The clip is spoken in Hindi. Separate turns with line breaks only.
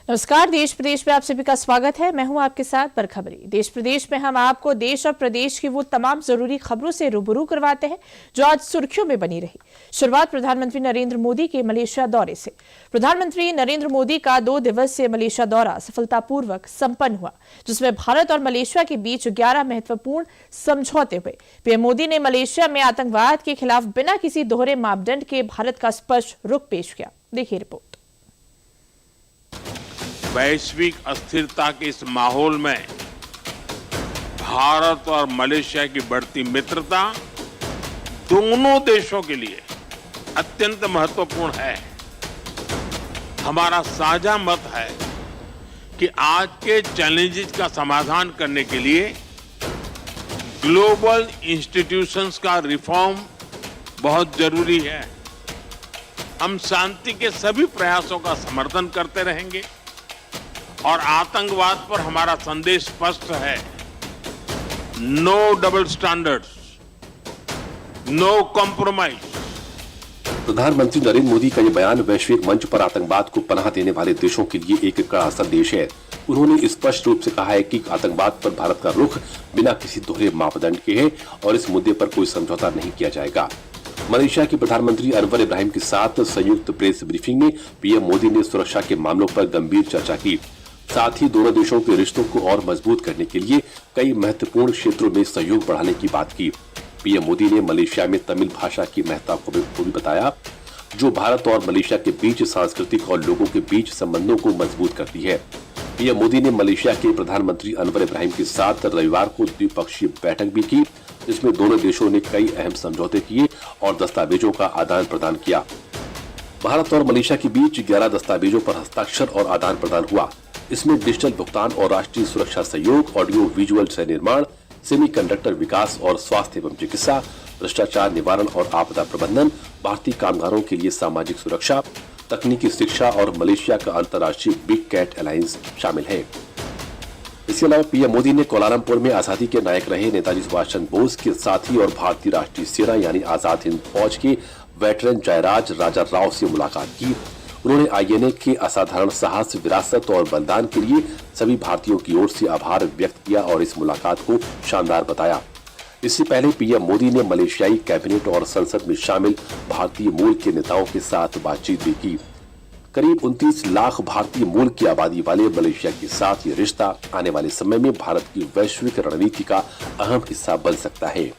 नमस्कार। देश प्रदेश में आप सभी का स्वागत है। मैं हूं आपके साथ बरखबरी। देश प्रदेश में हम आपको देश और प्रदेश की वो तमाम जरूरी खबरों से रूबरू करवाते हैं जो आज सुर्खियों में बनी रही। शुरुआत प्रधानमंत्री नरेंद्र मोदी के मलेशिया दौरे से। प्रधानमंत्री नरेंद्र मोदी का 2 दिवसीय मलेशिया दौरा सफलतापूर्वक संपन्न हुआ, जिसमें भारत और मलेशिया के बीच 11 महत्वपूर्ण समझौते हुए। पीएम मोदी ने मलेशिया में आतंकवाद के खिलाफ बिना किसी दोहरे मापदंड के भारत का स्पष्ट रुख पेश किया। देखिए रिपोर्ट।
वैश्विक अस्थिरता के इस माहौल में भारत और मलेशिया की बढ़ती मित्रता दोनों देशों के लिए अत्यंत महत्वपूर्ण है। हमारा साझा मत है कि आज के चैलेंजेस का समाधान करने के लिए ग्लोबल इंस्टीट्यूशंस का रिफॉर्म बहुत जरूरी है। हम शांति के सभी प्रयासों का समर्थन करते रहेंगे और आतंकवाद पर हमारा संदेश स्पष्ट है। No double standards, no compromise.
प्रधानमंत्री नरेंद्र मोदी का यह बयान वैश्विक मंच पर आतंकवाद को पनाह देने वाले देशों के लिए एक कड़ा संदेश है। उन्होंने स्पष्ट रूप से कहा है कि आतंकवाद पर भारत का रुख बिना किसी दोहरे मापदंड के है और इस मुद्दे पर कोई समझौता नहीं किया जाएगा। मलेशिया के प्रधानमंत्री अनवर इब्राहिम के साथ संयुक्त प्रेस ब्रीफिंग में पीएम मोदी ने सुरक्षा के मामलों पर गंभीर चर्चा की। साथ ही दोनों देशों के रिश्तों को और मजबूत करने के लिए कई महत्वपूर्ण क्षेत्रों में सहयोग बढ़ाने की बात की। पीएम मोदी ने मलेशिया में तमिल भाषा की महत्ता को भी बताया, जो भारत और मलेशिया के बीच सांस्कृतिक और लोगों के बीच संबंधों को मजबूत करती है। पीएम मोदी ने मलेशिया के प्रधानमंत्री अनवर इब्राहिम के साथ रविवार को द्विपक्षीय बैठक भी की, जिसमें दोनों देशों ने कई अहम समझौते किए और दस्तावेजों का आदान प्रदान किया। भारत और मलेशिया के बीच 11 दस्तावेजों पर हस्ताक्षर और आदान प्रदान हुआ। इसमें डिजिटल भुगतान और राष्ट्रीय सुरक्षा सहयोग, ऑडियो विजुअल सह निर्माण, सेमीकंडक्टर विकास और स्वास्थ्य एवं चिकित्सा, भ्रष्टाचार निवारण और आपदा प्रबंधन, भारतीय कामगारों के लिए सामाजिक सुरक्षा, तकनीकी शिक्षा और मलेशिया का अंतर्राष्ट्रीय बिग कैट अलायंस शामिल है। इसके अलावा पीएम मोदी ने कोलालमपुर में आजादी के नायक रहे नेताजी सुभाष चंद्र बोस के साथी और भारतीय राष्ट्रीय सेना यानी आजाद हिंद फौज के वेटरन जयराज राजा राव से मुलाकात की। उन्होंने आईएनए के असाधारण साहस, विरासत और बलिदान के लिए सभी भारतीयों की ओर से आभार व्यक्त किया और इस मुलाकात को शानदार बताया। इससे पहले पीएम मोदी ने मलेशियाई कैबिनेट और संसद में शामिल भारतीय मूल के नेताओं के साथ बातचीत भी की। करीब 29 लाख भारतीय मूल की आबादी वाले मलेशिया के साथ ये रिश्ता आने वाले समय में भारत की वैश्विक रणनीति का अहम हिस्सा बन सकता है।